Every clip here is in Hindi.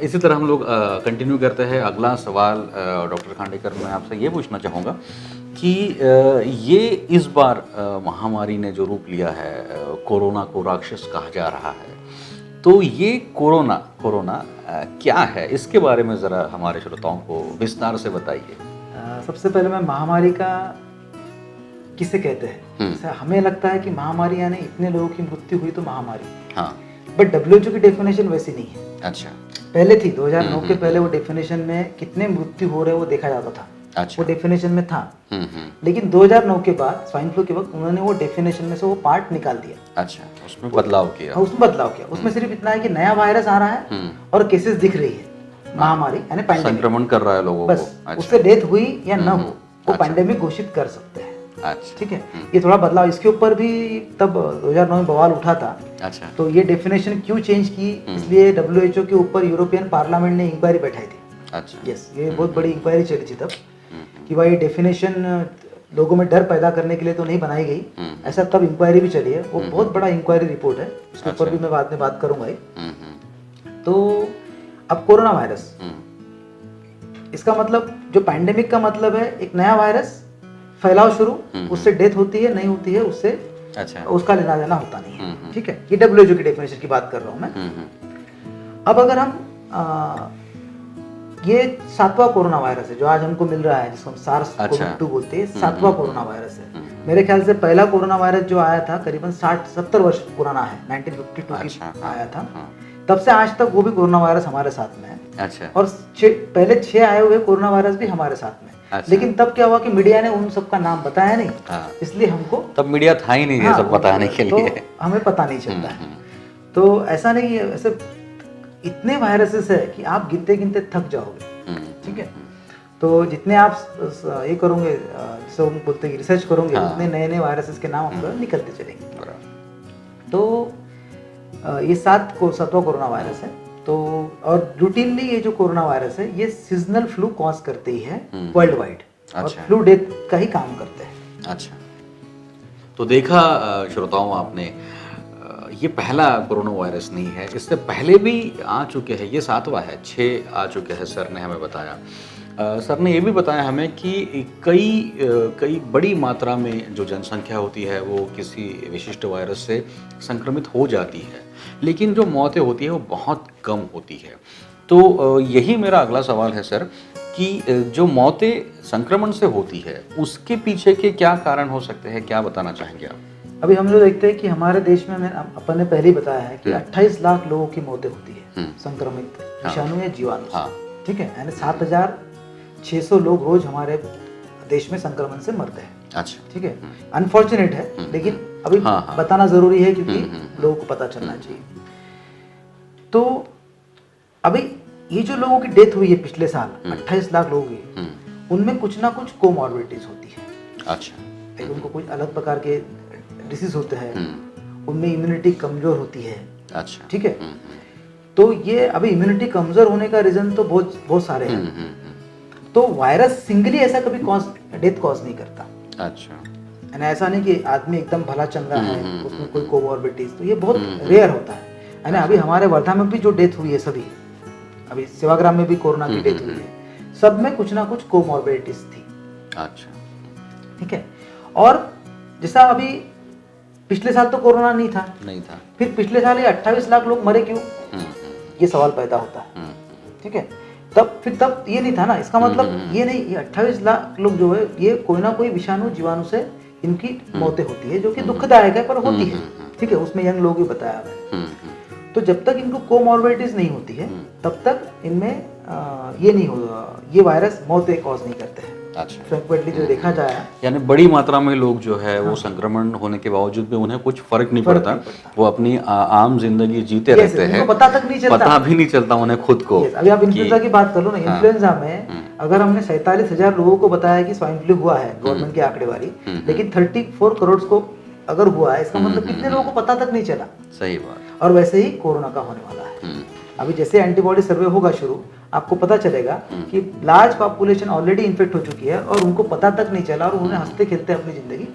इसी तरह हम लोग कंटिन्यू करते हैं। अगला सवाल डॉक्टर खांडेकर, मैं आपसे ये पूछना चाहूँगा कि ये इस बार महामारी ने जो रूप लिया है, कोरोना को राक्षस कहा जा रहा है, तो ये कोरोना क्या है, इसके बारे में ज़रा हमारे श्रोताओं को विस्तार से बताइए। सबसे पहले मैं महामारी का किसे कहते हैं, जैसे हमें लगता है कि महामारी यानी इतने लोगों की मृत्यु हुई तो महामारी, हाँ, बट डब्ल्यूएचओ की डेफिनेशन वैसी नहीं है। अच्छा, पहले थी 2009 के पहले वो डेफिनेशन में कितने मृत्यु हो रहे हैं वो देखा जाता था। अच्छा, वो डेफिनेशन में था। लेकिन 2009 के बाद स्वाइन फ्लू के वक्त उन्होंने वो डेफिनेशन में से वो पार्ट निकाल दिया। अच्छा, उसमें बदलाव किया। हाँ, उसमें बदलाव किया। उसमें सिर्फ इतना है कि नया वायरस आ रहा है और केसेस दिख रही है, महामारी यानी पैंडेमिक संक्रमण कर रहा है लोगों बस। को। अच्छा, उससे डेथ हुई या न हो वो अच्छा। पैंडेमिक घोषित कर सकते हैं। अच्छा, ठीक है, ये थोड़ा बदलाव, इसके ऊपर भी तब 2009 में बवाल उठा था। अच्छा, तो ये डेफिनेशन क्यों चेंज की, इसलिए डब्ल्यूएचओ के ऊपर यूरोपियन पार्लियामेंट ने इंक्वायरी बैठाई थी। अच्छा, यस, ये बहुत बड़ी इंक्वायरी चली थी तब कि भाई डेफिनेशन लोगों में डर पैदा करने के लिए तो नहीं बनाई गई, ऐसा तब इंक्वायरी भी चली है। वो बहुत बड़ा इंक्वायरी रिपोर्ट है, उसके ऊपर भी मैं बाद में बात करूंगा ही। तो अब कोरोना वायरस, इसका मतलब जो पैंडेमिक का मतलब है एक नया वायरस, फैलाव शुरू, उससे डेथ होती है नहीं होती है उससे अच्छा, उसका लेना देना होता नहीं है। ठीक है, ये डब्ल्यूएचओ की डेफिनेशन की बात कर रहा हूं मैं। अब अगर हम ये 7वां कोरोना वायरस है जो आज हमको मिल रहा है, जिसको हम सार्स कोव-2 बोलते हैं, 7वां कोरोना वायरस है। मेरे ख्याल से पहला कोरोना वायरस जो आया था करीबन 60-70 वर्ष पुराना है, 1952 की आया था। तब से आज तक वो भी कोरोना वायरस हमारे साथ में है। अच्छा, और पहले 6 आए हुए कोरोना वायरस भी हमारे साथ में। अच्छा। लेकिन तब क्या हुआ कि मीडिया ने उन सबका नाम बताया नहीं, इसलिए हमको तब मीडिया था ही नहीं ये सब बताने के लिए, तो हमें पता नहीं चलता है। तो ऐसा नहीं है, ऐसे इतने वायरसेस है कि आप गिनते गिनते थक जाओगे। ठीक है, तो जितने आप ये करोगे, जिसे हम बोलते हैं रिसर्च करोगे, उतने नए नए वायरसेस के नाम आपको निकलते चलेंगे। तो ये 7वां कोरोना वायरस है। तो और रूटीनली ये जो कोरोना वायरस है ये सीजनल फ्लू कॉज करते ही है वर्ल्ड वाइड, और फ्लू डेथ का ही काम करते हैं। अच्छा, तो देखा श्रोताओं आपने, ये पहला कोरोना वायरस नहीं है, इससे पहले भी आ चुके हैं, ये 7वां है, 6 आ चुके हैं सर ने हमें बताया। सर ने ये भी बताया हमें कि कई बड़ी मात्रा में जो जनसंख्या होती है वो किसी विशिष्ट वायरस से संक्रमित हो जाती है, लेकिन जो मौतें होती है वो बहुत कम होती है। तो यही मेरा अगला सवाल है सर कि जो मौतें संक्रमण से होती है उसके पीछे के क्या कारण हो सकते हैं, क्या बताना चाहेंगे आप? अभी हम लोग देखते हैं कि हमारे देश में अपन ने पहले ही बताया है कि 28 लाख लोगों की मौतें होती है संक्रमित विषाणु या जीवाणु से। ठीक है, यानी 7600 लोग रोज हमारे देश में संक्रमण से मरते हैं। अच्छा, ठीक है, अनफॉर्चुनेट है, लेकिन अभी बताना जरूरी है क्योंकि लोगों को पता चलना चाहिए। तो अभी ये जो लोगों की डेथ हुई है पिछले साल 28 लाख लोगों की, उनमें कुछ ना कुछ कोमॉर्बिडिटीज होती है। अच्छा, उनको कुछ अलग प्रकार के डिसीज होते हैं, उनमें इम्यूनिटी कमजोर होती है। अच्छा, ठीक है, तो ये अभी इम्यूनिटी कमजोर होने का रीजन तो बहुत सारे हैं। तो वायरस सिंगली ऐसा कभी डेथ कॉज नहीं करता। अच्छा, यानी ऐसा नहीं कि आदमी एकदम भला चंगा है, उसमें कोई कोमॉर्बिडिटीज, तो ये बहुत रेयर होता है। यानी अभी हमारे वर्धा में भी जो डेथ हुई है, सभी अभी सेवाग्राम में भी कोरोना की डेथ हुई है, सब में कुछ ना कुछ कोमॉर्बिडिटीज थी। अच्छा, ठीक है, और जैसा अभी पिछले साल तो कोरोना नहीं था, फिर पिछले साल ये 28 लाख लोग मरे क्यों, ये सवाल पैदा होता है। ठीक है, तब ये नहीं था ना, इसका मतलब ये नहीं, ये 28 लाख लोग जो है ये कोई ना कोई विषाणु जीवाणु से इनकी मौतें होती है, जो कि दुखदायक है पर होती है। ठीक है, उसमें यंग लोग भी बताया है। तो जब तक इनको कोमॉर्बिडिटीज नहीं होती है तब तक इनमें ये नहीं होगा, ये वायरस मौतें कॉज नहीं करते हैं। अच्छा, फ्रिक्वेंटली जो देखा जाए, यानी बड़ी मात्रा में लोग जो है वो संक्रमण होने के बावजूद भी उन्हें कुछ फर्क नहीं पड़ता, वो अपनी आम जिंदगी जीते रहते हैं, पता तक नहीं चलता, पता भी नहीं चलता उन्हें खुद को। अभी आप इन्फ्लुएंजा की बात कर लो ना, इन्फ्लुएंजा में अगर हमने 47,000 लोगों को बताया कि स्वाइन फ्लू हुआ है, गवर्नमेंट की आंकड़ेवारी, लेकिन 34 करोड़ को अगर हुआ है, इसका मतलब कितने लोगों को पता तक नहीं चला। सही बात। और वैसे ही कोरोना का होने वाला है। अभी जैसे एंटीबॉडी सर्वे होगा शुरू, आपको पता चलेगा कि लार्ज पॉपुलेशन ऑलरेडी इन्फेक्ट हो चुकी है और उनको पता तक नहीं चला, और उन्होंने हंसते खेलते अपनी जिंदगी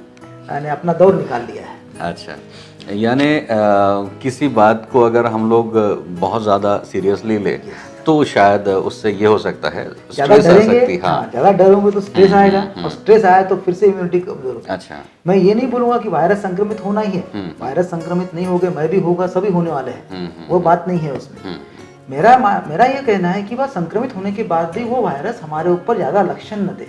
यानी अपना दौर निकाल लिया है। अच्छा, यानी किसी बात को अगर हम लोग बहुत ज़्यादा सीरियसली ले तो शायद उससे ये हो सकता है, ज्यादा स्ट्रेस आ डरेंगे, सकती, हाँ। हाँ ज्यादा डरोगे तो स्ट्रेस आएगा, और स्ट्रेस आया तो फिर से इम्यूनिटी कमजोर होगी। अच्छा। मैं ये नहीं बोलूंगा कि वायरस संक्रमित होना ही है, वायरस संक्रमित नहीं हो गए, मैं भी होगा, सभी होने वाले हैं, वो बात नहीं है उसमें। मेरा ये कहना है कि वह संक्रमित होने के बाद भी वो वायरस हमारे ऊपर ज्यादा लक्षण न दे,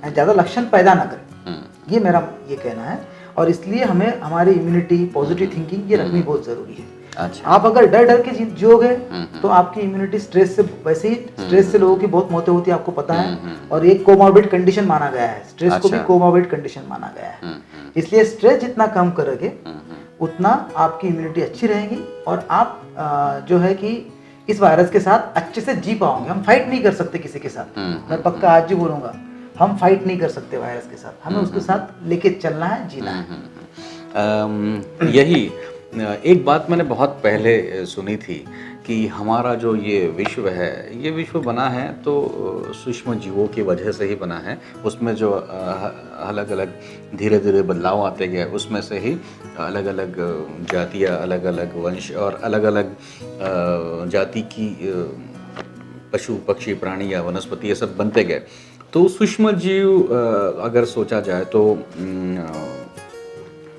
ज्यादा लक्षण पैदा ना करे, ये मेरा ये कहना है। और इसलिए हमें हमारी इम्यूनिटी, पॉजिटिव थिंकिंग ये रखनी बहुत जरूरी है। अच्छा। आप अगर डर डर के जियोगे तो आपकी इम्यूनिटी स्ट्रेस से, वैसे ही स्ट्रेस से लोगों की बहुत मौतें होती है, आपको पता है, और एक कोमॉर्बिड कंडीशन माना गया है, स्ट्रेस को भी कोमॉर्बिड कंडीशन माना गया है। इसलिए स्ट्रेस जितना कम करोगे उतना आपकी इम्यूनिटी अच्छी रहेगी, और आप जो है कि इस वायरस के साथ अच्छे से जी पाओगे। हम फाइट नहीं कर सकते किसी के साथ, मैं पक्का आज ही बोलूंगा, हम फाइट नहीं कर सकते वायरस के साथ, हमें उसके साथ लेके चलना है, जीना है। यही एक बात मैंने बहुत पहले सुनी थी कि हमारा जो ये विश्व है, ये विश्व बना है तो सूक्ष्म जीवों की वजह से ही बना है। उसमें जो अलग अलग धीरे धीरे बदलाव आते गए, उसमें से ही अलग अलग जातियाँ, अलग अलग वंश और अलग अलग जाति की पशु पक्षी प्राणी या वनस्पति ये सब बनते गए। तो सूक्ष्म जीव अगर सोचा जाए तो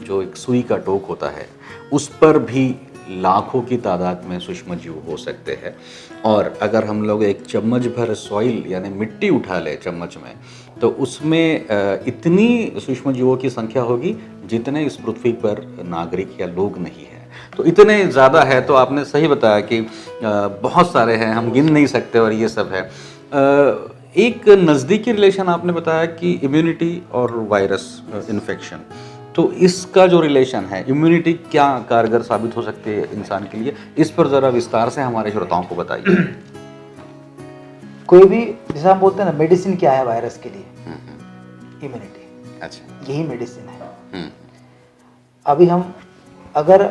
जो एक सुई का टोक होता है उस पर भी लाखों की तादाद में सूक्ष्म जीव हो सकते हैं। और अगर हम लोग एक चम्मच भर सॉइल यानी मिट्टी उठा ले चम्मच में, तो उसमें इतनी सूक्ष्म जीवों की संख्या होगी जितने इस पृथ्वी पर नागरिक या लोग नहीं हैं। तो इतने ज़्यादा है। तो आपने सही बताया कि बहुत सारे हैं, हम गिन नहीं सकते, और ये सब है। एक नज़दीकी रिलेशन आपने बताया कि इम्यूनिटी और वायरस इन्फेक्शन, तो इसका जो रिलेशन है, इम्यूनिटी क्या कारगर साबित हो सकती है इंसान के लिए, इस पर ज़रा विस्तार से हमारे श्रोताओं को बताइए। कोई भी, जैसा हम बोलते हैं ना, मेडिसिन क्या है वायरस के लिए? इम्यूनिटी। अच्छा, यही मेडिसिन है। अभी हम, अगर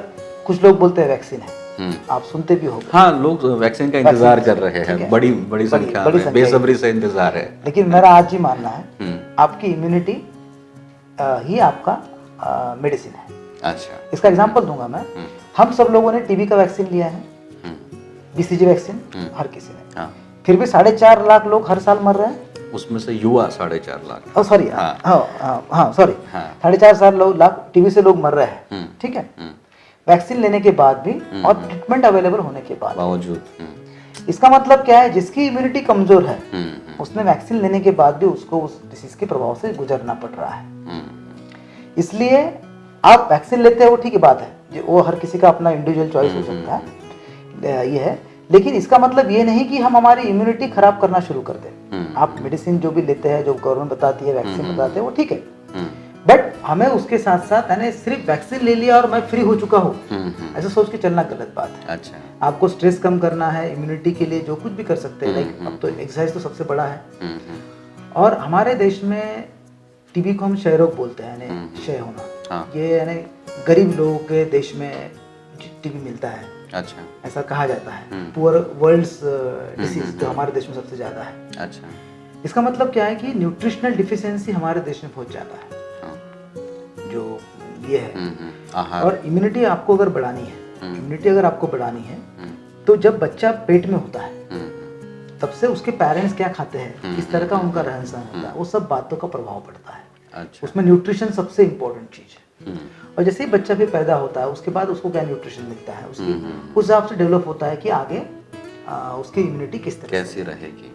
कुछ लोग बोलते हैं वैक्सीन है, आप सुनते भी होंगे। हाँ, लोग वैक्सीन का इंतजार कर रहे हैं, बड़ी बड़ी संख्या में, बेसब्री से इंतजार है। लेकिन मेरा आज ही मानना है आपकी इम्यूनिटी ही आपका मेडिसिन है। अच्छा, इसका एग्जांपल दूंगा मैं। हम सब लोगों ने टीबी का वैक्सीन लिया है, बीसीजी वैक्सीन हर किसी ने। हाँ। फिर भी 4.5 लाख लोग हर साल मर रहे हैं। उसमें से युवा 4.5 लाख, सॉरी, हाँ सॉरी, 4.5 लाख टीबी से लोग मर रहे हैं, ठीक है, वैक्सीन लेने के बाद भी और ट्रीटमेंट अवेलेबल होने के बावजूद। इसका मतलब क्या है? जिसकी इम्यूनिटी कमजोर है उसने वैक्सीन लेने के बाद भी उसको उस डिसीज के प्रभाव से गुजरना पड़ रहा है। इसलिए आप वैक्सीन लेते हो, ठीक है, बात है, वो हर किसी का अपना इंडिविजुअल चॉइस हो सकता है, ये है। लेकिन इसका मतलब ये नहीं कि हम हमारी इम्यूनिटी खराब करना शुरू कर दें। आप मेडिसिन जो भी लेते हैं, जो गवर्नमेंट बताती है, वैक्सीन बताते हैं, वो ठीक है, बट हमें उसके साथ साथ यानी सिर्फ वैक्सीन ले लिया और मैं फ्री हो चुका हूँ ऐसा सोच के चलना गलत बात है। अच्छा, आपको स्ट्रेस कम करना है, इम्यूनिटी के लिए जो कुछ भी कर सकते हैं, लाइक अब तो एक्सरसाइज तो सबसे बड़ा है। और हमारे देश में टीबी को हम क्षय रोग बोलते हैं, क्षय होना, ये यानी गरीब लोगों के देश में टीबी मिलता है। अच्छा, ऐसा कहा जाता है, पुअर वर्ल्ड्स डिसीज तो हमारे देश में सबसे ज्यादा है। अच्छा, इसका मतलब क्या है कि न्यूट्रिशनल डिफिशियंसी हमारे देश में बहुत ज्यादा है, जो ये है। और इम्यूनिटी आपको अगर बढ़ानी है, इम्यूनिटी अगर आपको बढ़ानी है, तो जब बच्चा पेट में होता है तब से उसके पेरेंट्स क्या खाते हैं, किस तरह का उनका रहन सहन होता है, वो सब बातों का प्रभाव पड़ता है। अच्छा, उसमें न्यूट्रिशन सबसे इम्पोर्टेंट चीज है। और जैसे ही बच्चा भी पैदा होता है उसके बाद उसको क्या न्यूट्रिशन मिलता है, उसकी उस हिसाब से डेवलप होता है कि आगे उसकी इम्यूनिटी किस तरह कैसी रहेगी,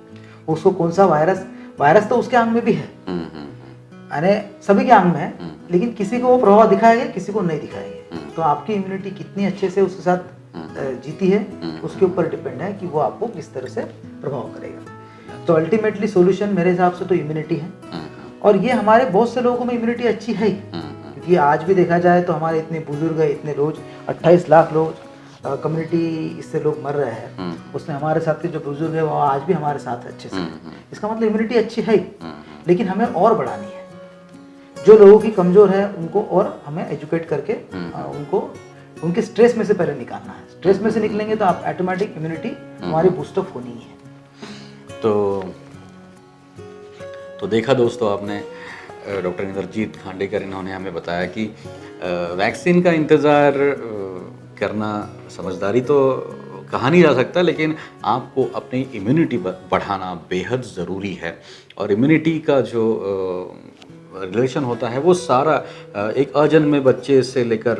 उसको कौन सा वायरस तो उसके अंग में भी है, यानी सभी के अंग में है, लेकिन किसी को वो प्रभाव दिखाएगा, किसी को नहीं दिखाएंगे। तो आपकी इम्यूनिटी कितनी अच्छे से उसके साथ जीती है, उसके ऊपर डिपेंड है कि वो आपको किस तरह से प्रभाव करेगा। तो अल्टीमेटली सॉल्यूशन मेरे हिसाब से तो इम्यूनिटी है। और ये हमारे बहुत से लोगों में इम्यूनिटी अच्छी है, क्योंकि आज भी देखा जाए तो हमारे इतने बुजुर्ग है, इतने रोज 28 लाख लोग कम्युनिटी इससे लोग मर रहे हैं, उसमें हमारे साथ के जो बुजुर्ग है वो आज भी हमारे साथ अच्छे से। इसका मतलब इम्यूनिटी अच्छी है, लेकिन हमें और बढ़ानी है। जो लोगों की कमजोर है उनको और हमें एजुकेट करके उनको उनके स्ट्रेस में से पहले निकालना है। स्ट्रेस में से निकलेंगे तो आप ऑटोमेटिक इम्यूनिटी हमारी बूस्टअप होनी है। तो देखा दोस्तों आपने, डॉक्टर इंद्रजीत खांडेकर इन्होंने हमें बताया कि वैक्सीन का इंतज़ार करना समझदारी तो कहा नहीं जा सकता, लेकिन आपको अपनी इम्यूनिटी बढ़ाना बेहद ज़रूरी है। और इम्यूनिटी का जो रिलेशन होता है वो सारा एक अजन्मे बच्चे से लेकर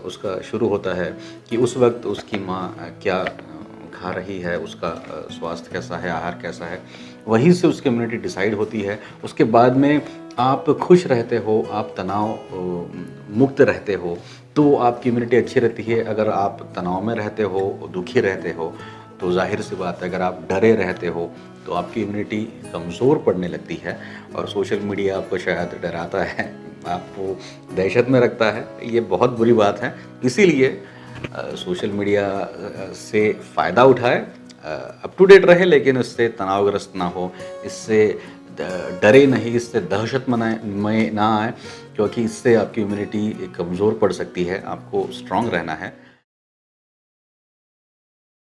उसका शुरू होता है कि उस वक्त उसकी माँ क्या खा रही है, उसका स्वास्थ्य कैसा है, आहार कैसा है, वहीं से उसकी इम्यूनिटी डिसाइड होती है। उसके बाद में आप खुश रहते हो, आप तनाव मुक्त रहते हो, तो आपकी इम्यूनिटी अच्छी रहती है। अगर आप तनाव में रहते हो, दुखी रहते हो, तो ज़ाहिर सी बात है अगर आप डरे रहते हो तो आपकी इम्यूनिटी कमज़ोर पड़ने लगती है। और सोशल मीडिया आपको शायद डराता है, आपको दहशत में रखता है, ये बहुत बुरी बात है। इसीलिए सोशल मीडिया से फ़ायदा उठाए, अप टू डेट रहे, लेकिन इससे तनावग्रस्त ना हो, इससे डरे नहीं, इससे दहशत में ना आए, क्योंकि इससे आपकी इम्यूनिटी कमज़ोर पड़ सकती है। आपको स्ट्रॉन्ग रहना है।